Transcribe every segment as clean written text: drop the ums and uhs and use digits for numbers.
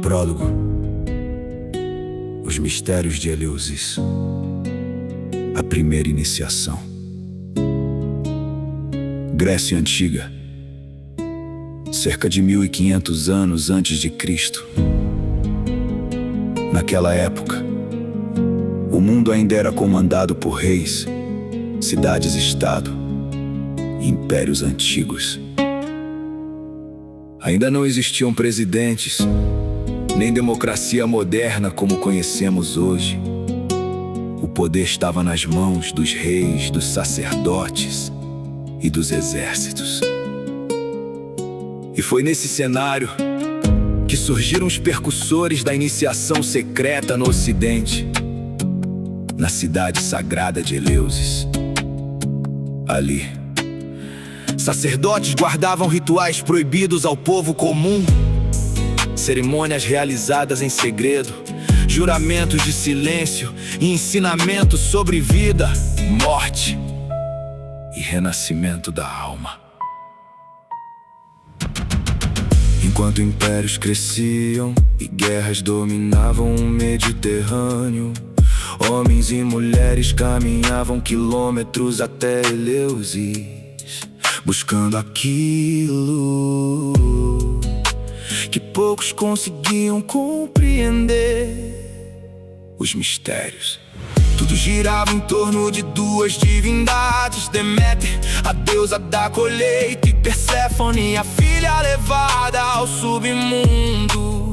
Prólogo. Os mistérios de Eleusis. A primeira iniciação. Grécia Antiga. Cerca de 1500 anos antes de Cristo. Naquela época, o mundo ainda era comandado por reis, cidades-estado e impérios antigos. Ainda não existiam presidentes, nem democracia moderna como conhecemos hoje. O poder estava nas mãos dos reis, dos sacerdotes e dos exércitos. E foi nesse cenário que surgiram os percussores da iniciação secreta no Ocidente, na cidade sagrada de Eleusis. Ali, sacerdotes guardavam rituais proibidos ao povo comum, cerimônias realizadas em segredo, juramentos de silêncio e ensinamentos sobre vida, morte e renascimento da alma. Enquanto impérios cresciam e guerras dominavam o Mediterrâneo, homens e mulheres caminhavam quilômetros até Eleusis, buscando aquilo que poucos conseguiam compreender: os mistérios. Tudo girava em torno de duas divindades: Deméter, a deusa da colheita, e Perséfone, a filha levada ao submundo.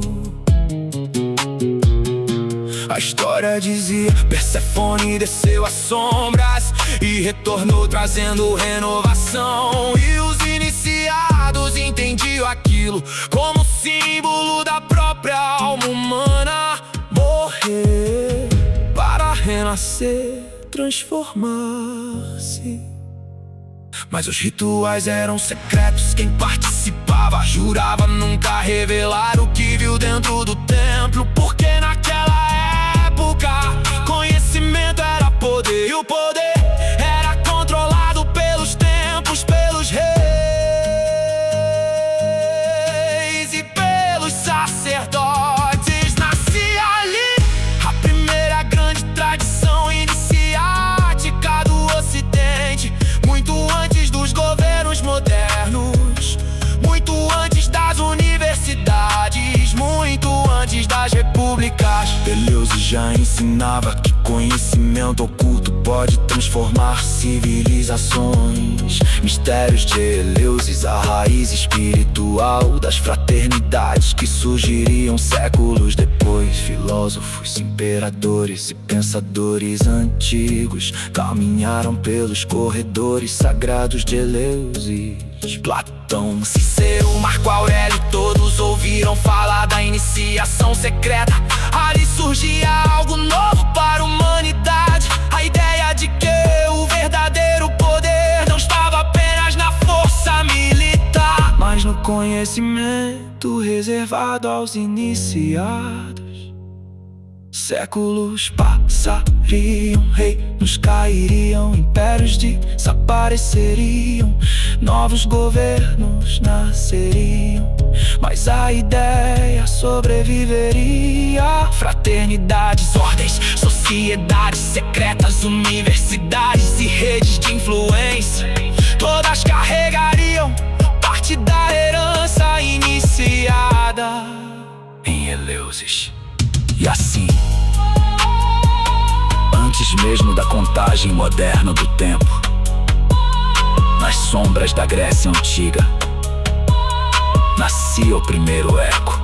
A história dizia: Perséfone desceu às sombras e retornou trazendo renovação. E os iniciados entendiam aquilo como símbolo da própria alma humana. Morrer para renascer, transformar-se. Mas os rituais eram secretos. Quem participava jurava nunca revelar o que viu dentro do templo, porque naquela época conhecimento era poder, e o poder era controlado pelos templos, pelos reis e pelos sacerdotes. Nascia ali a primeira grande tradição iniciática do Ocidente, muito antes dos governos modernos, muito antes das universidades, muito antes das repúblicas. Eleusis já ensinava que conhecimento oculto pode transformar civilizações. Mistérios de Eleusis, a raiz espiritual das fraternidades que surgiriam séculos depois. Filósofos, imperadores e pensadores antigos caminharam pelos corredores sagrados de Eleusis. Platão, Cícero, Marco Aurélio, todos ouviram falar da iniciação secreta. Ali surgia algo novo para a humanidade, a ideia de que o verdadeiro poder não estava apenas na força militar, mas no conhecimento reservado aos iniciados. Séculos passariam, reinos cairiam, impérios desapareceriam, novos governos nasceriam, mas a ideia sobreviveria. Fraternidades, ordens, sociedades secretas, universidades e redes de influência, todas carregariam parte da herança iniciada em Eleusis. E assim, antes mesmo da contagem moderna do tempo, nas sombras da Grécia Antiga, nascia o primeiro eco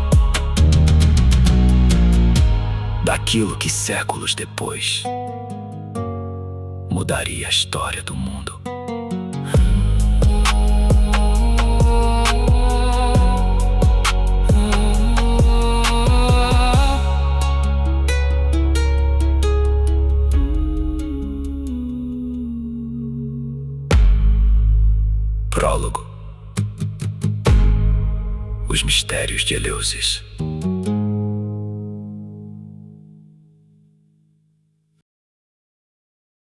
daquilo que séculos depois mudaria a história do mundo. Prólogo. Os mistérios de Eleusis.